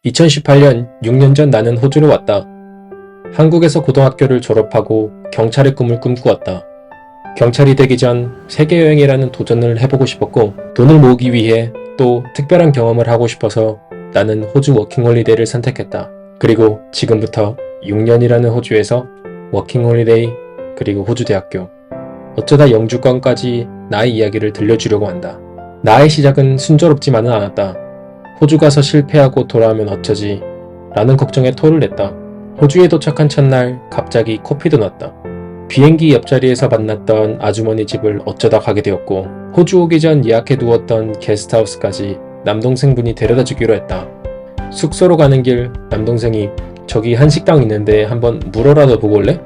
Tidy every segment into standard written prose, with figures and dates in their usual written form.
2018년 6년 전 나는 호주로 왔다. 한국에서 고등학교를 졸업하고 경찰의 꿈을 꿈꾸었다. 경찰이 되기 전 세계여행이라는 도전을 해보고 싶었고 돈을 모으기 위해 또 특별한 경험을 하고 싶어서 나는 호주 워킹홀리데이를 선택했다. 그리고 지금부터 6년이라는 호주에서 워킹홀리데이 그리고 호주대학교 어쩌다 영주권까지 나의 이야기를 들려주려고 한다. 나의 시작은 순조롭지만은 않았다. 호주 가서 실패하고 돌아오면 어쩌지? 라는 걱정에 토를 냈다. 호주에 도착한 첫날 갑자기 코피도 났다. 비행기 옆자리에서 만났던 아주머니 집을 어쩌다 가게 되었고 호주 오기 전 예약해두었던 게스트하우스까지 남동생분이 데려다 주기로 했다. 숙소로 가는 길 남동생이 저기 한식당 있는데 한번 물어라도 보고 올래?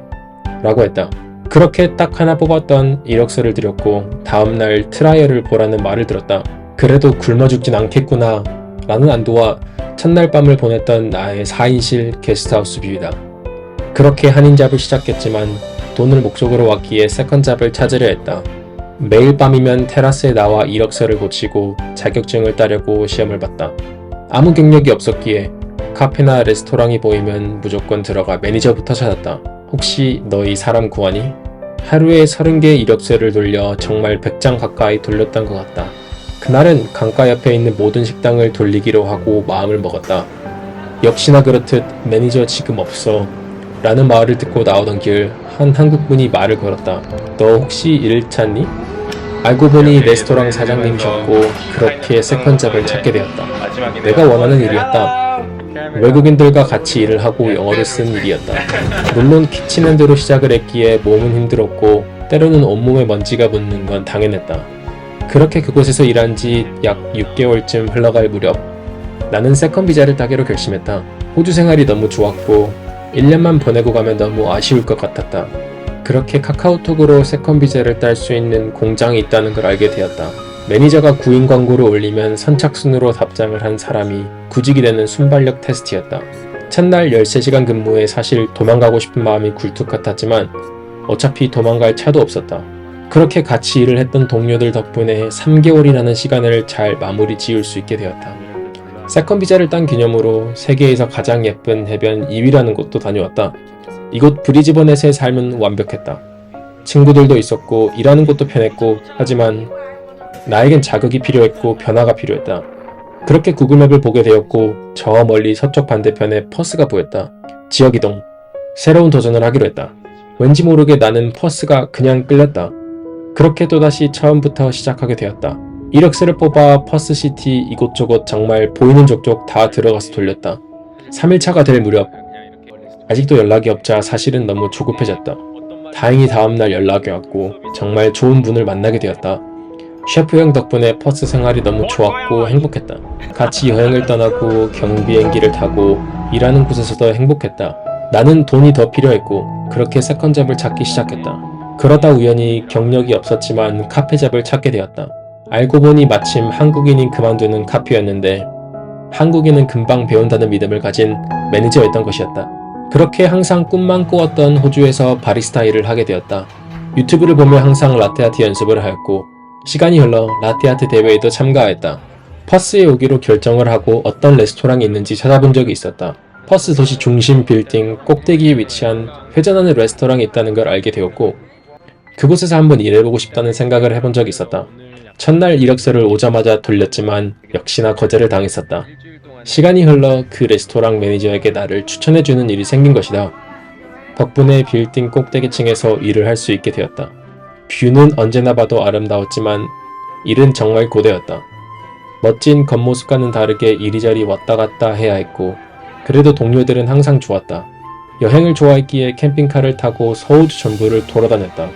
라고 했다. 그렇게 딱 하나 뽑았던 이력서를 드렸고 다음날 트라이얼을 보라는 말을 들었다. 그래도 굶어 죽진 않겠구나 라는 안도와 첫날 밤을 보냈던 나의 4인실 게스트하우스 뷰이다. 그렇게 한인잡을 시작했지만 돈을 목적으로 왔기에 세컨잡을 찾으려 했다. 매일 밤이면 테라스에 나와 이력서를 고치고 자격증을 따려고 시험을 봤다. 아무 경력이 없었기에 카페나 레스토랑이 보이면 무조건 들어가 매니저부터 찾았다. 혹시 너희 사람 구하니? 하루에 30개의 이력서를 돌려 정말 100장 가까이 돌렸던 것 같다. 그날은 강가 옆에 있는 모든 식당을 돌리기로 하고 마음을 먹었다. 역시나 그렇듯 매니저 지금 없어 라는 말을 듣고 나오던 길 한 한국분이 말을 걸었다. 너 혹시 일 찾니? 알고 보니 레스토랑 사장님이셨고 그렇게 세컨잡을 찾게 되었다. 내가 원하는 일이었다. 외국인들과 같이 일을 하고 영어를 쓰는 일이었다. 물론 키친핸드로 시작을 했기에 몸은 힘들었고 때로는 온몸에 먼지가 묻는 건 당연했다. 그렇게 그곳에서 일한 지 약 6개월쯤 흘러갈 무렵 나는 세컨 비자를 따기로 결심했다. 호주 생활이 너무 좋았고 1년만 보내고 가면 너무 아쉬울 것 같았다. 그렇게 카카오톡으로 세컨 비자를 딸 수 있는 공장이 있다는 걸 알게 되었다. 매니저가 구인 광고를 올리면 선착순으로 답장을 한 사람이 구직이 되는 순발력 테스트였다. 첫날 13시간 근무에 사실 도망가고 싶은 마음이 굴뚝 같았지만 어차피 도망갈 차도 없었다. 그렇게 같이 일을 했던 동료들 덕분에 3개월이라는 시간을 잘 마무리 지을 수 있게 되었다. 세컨 비자를 딴 기념으로 세계에서 가장 예쁜 해변 2위라는 곳도 다녀왔다. 이곳 브리즈번에서의 삶은 완벽했다. 친구들도 있었고 일하는 곳도 편했고 하지만 나에겐 자극이 필요했고 변화가 필요했다. 그렇게 구글맵을 보게 되었고 저 멀리 서쪽 반대편에 퍼스가 보였다. 지역이동, 새로운 도전을 하기로 했다. 왠지 모르게 나는 퍼스가 그냥 끌렸다. 그렇게 또다시 처음부터 시작하게 되었다. 이력서를 뽑아 퍼스시티 이곳저곳 정말 보이는 족족 다 들어가서 돌렸다. 3일차가 될 무렵 아직도 연락이 없자 사실은 너무 조급해졌다. 다행히 다음날 연락이 왔고 정말 좋은 분을 만나게 되었다. 셰프 형 덕분에 퍼스 생활이 너무 좋았고 행복했다. 같이 여행을 떠나고 경비행기를 타고 일하는 곳에서도 행복했다. 나는 돈이 더 필요했고 그렇게 세컨잡을 찾기 시작했다. 그러다 우연히 경력이 없었지만 카페잡을 찾게 되었다. 알고 보니 마침 한국인이 그만두는 카페였는데 한국인은 금방 배운다는 믿음을 가진 매니저였던 것이었다. 그렇게 항상 꿈만 꾸었던 호주에서 바리스타 일을 하게 되었다. 유튜브를 보며 항상 라떼아트 연습을 하였고 시간이 흘러 라떼아트 대회에도 참가하였다. 퍼스에 오기로 결정을 하고 어떤 레스토랑이 있는지 찾아본 적이 있었다. 퍼스 도시 중심 빌딩 꼭대기에 위치한 회전하는 레스토랑이 있다는 걸 알게 되었고 그곳에서 한번 일해보고 싶다는 생각을 해본 적이 있었다. 첫날 이력서를 오자마자 돌렸지만 역시나 거절을 당했었다. 시간이 흘러 그 레스토랑 매니저에게 나를 추천해주는 일이 생긴 것이다. 덕분에 빌딩 꼭대기층에서 일을 할 수 있게 되었다. 뷰는 언제나 봐도 아름다웠지만 일은 정말 고되었다. 멋진 겉모습과는 다르게 이리저리 왔다 갔다 해야 했고 그래도 동료들은 항상 좋았다. 여행을 좋아했기에 캠핑카를 타고 서호주 전부를 돌아다녔다.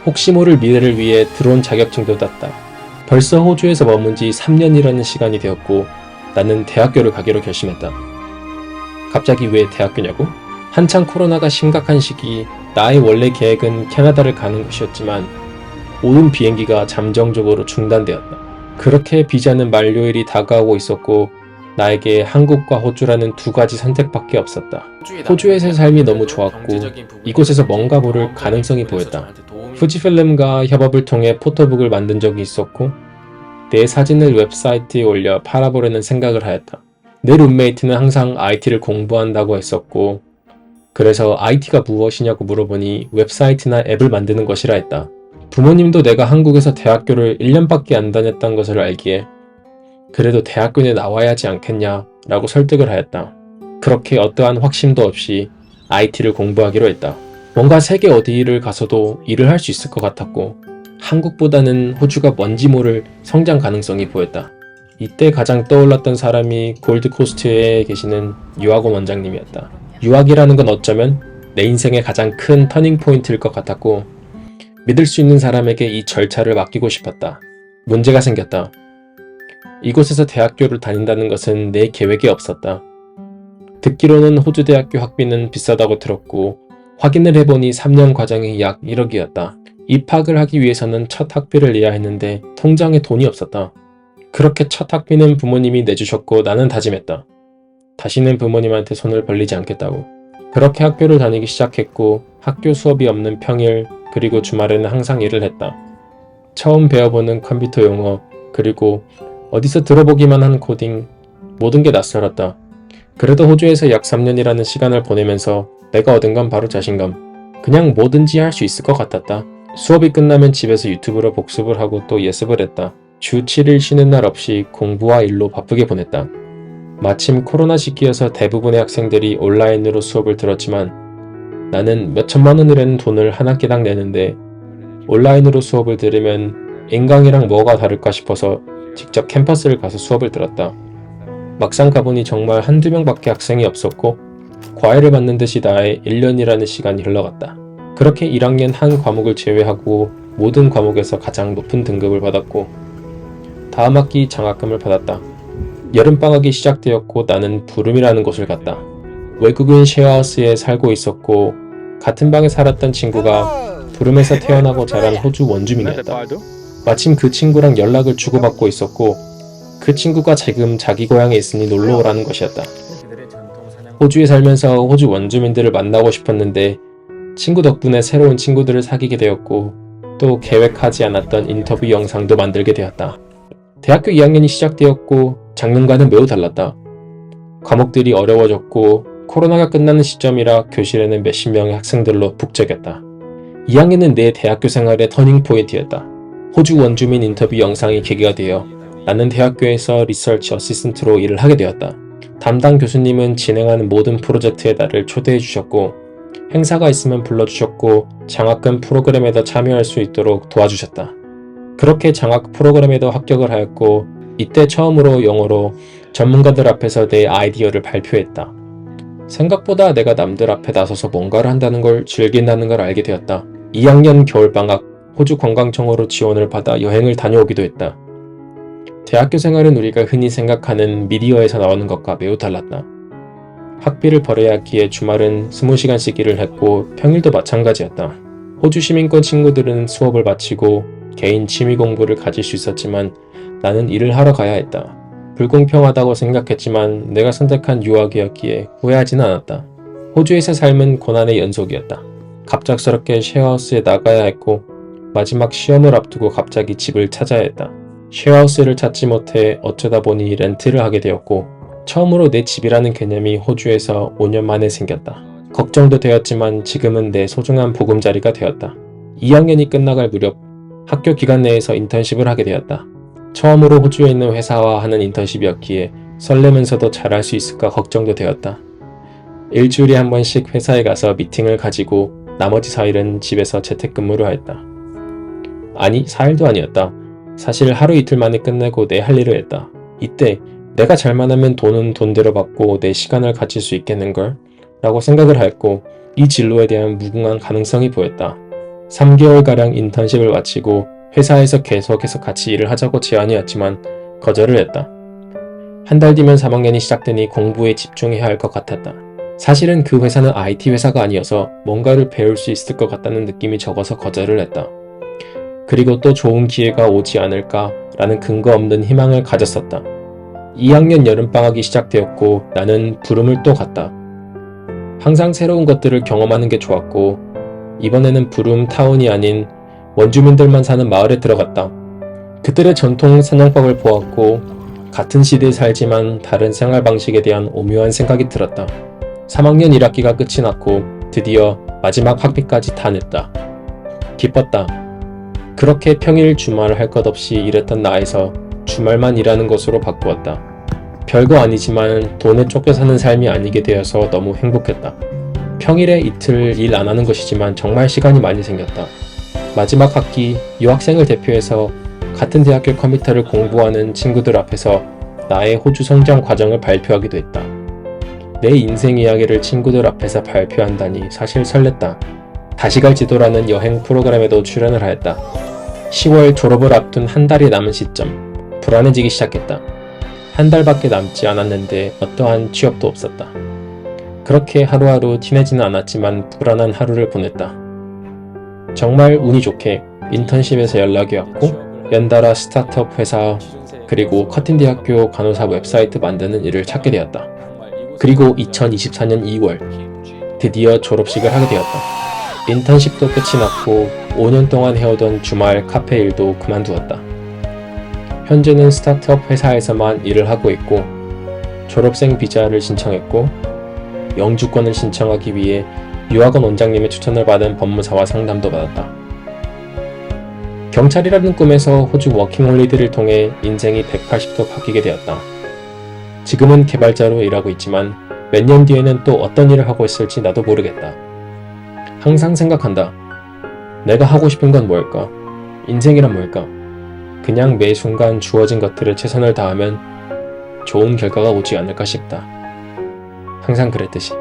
혹시 모를 미래를 위해 드론 자격증도 땄다. 벌써 호주에서 머문 지 3년이라는 시간이 되었고 나는 대학교를 가기로 결심했다. 갑자기 왜 대학교냐고? 한창 코로나가 심각한 시기 나의 원래 계획은 캐나다를 가는 것이었지만 오는 비행기가 잠정적으로 중단되었다. 그렇게 비자는 만료일이 다가오고 있었고 나에게 한국과 호주라는 두 가지 선택밖에 없었다. 호주에서의 삶이 너무 좋았고 이곳에서 뭔가 모를 가능성이 보였다. 후지필름과 협업을 통해 포토북을 만든 적이 있었고 내 사진을 웹사이트에 올려 팔아보려는 생각을 하였다. 내 룸메이트는 항상 IT를 공부한다고 했었고, 그래서 IT가 무엇이냐고 물어보니 웹사이트나 앱을 만드는 것이라 했다. 부모님도 내가 한국에서 대학교를 1년밖에 안 다녔던 것을 알기에 그래도 대학교에 나와야 하지 않겠냐 라고 설득을 하였다. 그렇게 어떠한 확신도 없이 IT를 공부하기로 했다. 뭔가 세계 어디를 가서도 일을 할 수 있을 것 같았고 한국보다는 호주가 뭔지 모를 성장 가능성이 보였다. 이때 가장 떠올랐던 사람이 골드코스트에 계시는 유학원 원장님이었다. 유학이라는 건 어쩌면 내 인생의 가장 큰 터닝포인트일 것 같았고 믿을 수 있는 사람에게 이 절차를 맡기고 싶었다. 문제가 생겼다. 이곳에서 대학교를 다닌다는 것은 내 계획에 없었다. 듣기로는 호주 대학교 학비는 비싸다고 들었고 확인을 해보니 3년 과정이 약 1억이었다. 입학을 하기 위해서는 첫 학비를 내야 했는데 통장에 돈이 없었다. 그렇게 첫 학비는 부모님이 내주셨고 나는 다짐했다. 다시는 부모님한테 손을 벌리지 않겠다고. 그렇게 학교를 다니기 시작했고 학교 수업이 없는 평일 그리고 주말에는 항상 일을 했다. 처음 배워보는 컴퓨터 용어 그리고 어디서 들어보기만 한 코딩 모든 게 낯설었다. 그래도 호주에서 약 3년이라는 시간을 보내면서 내가 얻은 건 바로 자신감. 그냥 뭐든지 할 수 있을 것 같았다. 수업이 끝나면 집에서 유튜브로 복습을 하고 또 예습을 했다. 주 7일 쉬는 날 없이 공부와 일로 바쁘게 보냈다. 마침 코로나 시기여서 대부분의 학생들이 온라인으로 수업을 들었지만 나는 몇 천만 원이라는 돈을 한 학기당 내는데 온라인으로 수업을 들으면 인강이랑 뭐가 다를까 싶어서 직접 캠퍼스를 가서 수업을 들었다. 막상 가보니 정말 한두 명밖에 학생이 없었고 과외를 받는 듯이 나의 1년이라는 시간이 흘러갔다. 그렇게 1학년 한 과목을 제외하고 모든 과목에서 가장 높은 등급을 받았고 다음 학기 장학금을 받았다. 여름방학이 시작되었고 나는 부름이라는 곳을 갔다. 외국인 쉐어하우스에 살고 있었고 같은 방에 살았던 친구가 부름에서 태어나고 자란 호주 원주민이었다. 마침 그 친구랑 연락을 주고받고 있었고 그 친구가 지금 자기 고향에 있으니 놀러오라는 것이었다. 호주에 살면서 호주 원주민들을 만나고 싶었는데 친구 덕분에 새로운 친구들을 사귀게 되었고 또 계획하지 않았던 인터뷰 영상도 만들게 되었다. 대학교 2학년이 시작되었고 작년과는 매우 달랐다. 과목들이 어려워졌고 코로나가 끝나는 시점이라 교실에는 몇십 명의 학생들로 북적였다. 2학년은 내 대학교 생활의 터닝포인트였다. 호주 원주민 인터뷰 영상이 계기가 되어 나는 대학교에서 리서치 어시스턴트로 일을 하게 되었다. 담당 교수님은 진행하는 모든 프로젝트에 나를 초대해 주셨고 행사가 있으면 불러주셨고 장학금 프로그램에도 참여할 수 있도록 도와주셨다. 그렇게 장학 프로그램에도 합격을 하였고 이때 처음으로 영어로 전문가들 앞에서 내 아이디어를 발표했다. 생각보다 내가 남들 앞에 나서서 뭔가를 한다는 걸 즐긴다는 걸 알게 되었다. 2학년 겨울방학 호주 관광청으로 지원을 받아 여행을 다녀오기도 했다. 대학교 생활은 우리가 흔히 생각하는 미디어에서 나오는 것과 매우 달랐다. 학비를 벌어야 했기에 주말은 20시간씩 일을 했고 평일도 마찬가지였다. 호주 시민권 친구들은 수업을 마치고 개인 취미 공부를 가질 수 있었지만 나는 일을 하러 가야 했다. 불공평하다고 생각했지만 내가 선택한 유학이었기에 후회하지는 않았다. 호주에서 삶은 고난의 연속이었다. 갑작스럽게 쉐어하우스에 나가야 했고 마지막 시험을 앞두고 갑자기 집을 찾아야 했다. 쉐어하우스를 찾지 못해 어쩌다 보니 렌트를 하게 되었고 처음으로 내 집이라는 개념이 호주에서 5년 만에 생겼다. 걱정도 되었지만 지금은 내 소중한 보금자리가 되었다. 2학년이 끝나갈 무렵 학교 기간 내에서 인턴십을 하게 되었다. 처음으로 호주에 있는 회사와 하는 인턴십이었기에 설레면서도 잘할 수 있을까 걱정도 되었다. 일주일에 한 번씩 회사에 가서 미팅을 가지고 나머지 4일은 집에서 재택근무를 하였다. 아니 4일도 아니었다. 사실 하루 이틀 만에 끝내고 내 할 일을 했다. 이때 내가 잘만 하면 돈은 돈대로 받고 내 시간을 가질 수 있겠는걸? 라고 생각을 하였고 이 진로에 대한 무궁한 가능성이 보였다. 3개월가량 인턴십을 마치고 회사에서 계속해서 같이 일을 하자고 제안이 왔지만 거절을 했다. 한 달 뒤면 3학년이 시작되니 공부에 집중해야 할 것 같았다. 사실은 그 회사는 IT 회사가 아니어서 뭔가를 배울 수 있을 것 같다는 느낌이 적어서 거절을 했다. 그리고 또 좋은 기회가 오지 않을까 라는 근거 없는 희망을 가졌었다. 2학년 여름방학이 시작되었고 나는 부름을 또 갔다. 항상 새로운 것들을 경험하는 게 좋았고 이번에는 부름 타운이 아닌 원주민들만 사는 마을에 들어갔다. 그들의 전통 사냥법을 보았고 같은 시대에 살지만 다른 생활 방식에 대한 오묘한 생각이 들었다. 3학년 1학기가 끝이 났고 드디어 마지막 학비까지 다 냈다. 기뻤다. 그렇게 평일 주말 할 것 없이 일했던 나에서 주말만 일하는 것으로 바꾸었다. 별거 아니지만 돈에 쫓겨 사는 삶이 아니게 되어서 너무 행복했다. 평일에 이틀 일 안 하는 것이지만 정말 시간이 많이 생겼다. 마지막 학기 유학생을 대표해서 같은 대학교 컴퓨터를 공부하는 친구들 앞에서 나의 호주 성장 과정을 발표하기도 했다. 내 인생 이야기를 친구들 앞에서 발표한다니 사실 설렜다. 다시 갈 지도라는 여행 프로그램에도 출연을 하였다. 10월 졸업을 앞둔 한 달이 남은 시점, 불안해지기 시작했다. 한 달밖에 남지 않았는데 어떠한 취업도 없었다. 그렇게 하루하루 티내지는 않았지만 불안한 하루를 보냈다. 정말 운이 좋게 인턴십에서 연락이 왔고 연달아 스타트업 회사 그리고 커튼대학교 간호사 웹사이트 만드는 일을 찾게 되었다. 그리고 2024년 2월 드디어 졸업식을 하게 되었다. 인턴십도 끝이 났고 5년 동안 해오던 주말 카페 일도 그만두었다. 현재는 스타트업 회사에서만 일을 하고 있고 졸업생 비자를 신청했고 영주권을 신청하기 위해 유학원 원장님의 추천을 받은 법무사와 상담도 받았다. 경찰이라는 꿈에서 호주 워킹홀리데이를 통해 인생이 180도 바뀌게 되었다. 지금은 개발자로 일하고 있지만 몇 년 뒤에는 또 어떤 일을 하고 있을지 나도 모르겠다. 항상 생각한다. 내가 하고 싶은 건 뭘까? 인생이란 뭘까? 그냥 매 순간 주어진 것들에 최선을 다하면 좋은 결과가 오지 않을까 싶다. 항상 그랬듯이.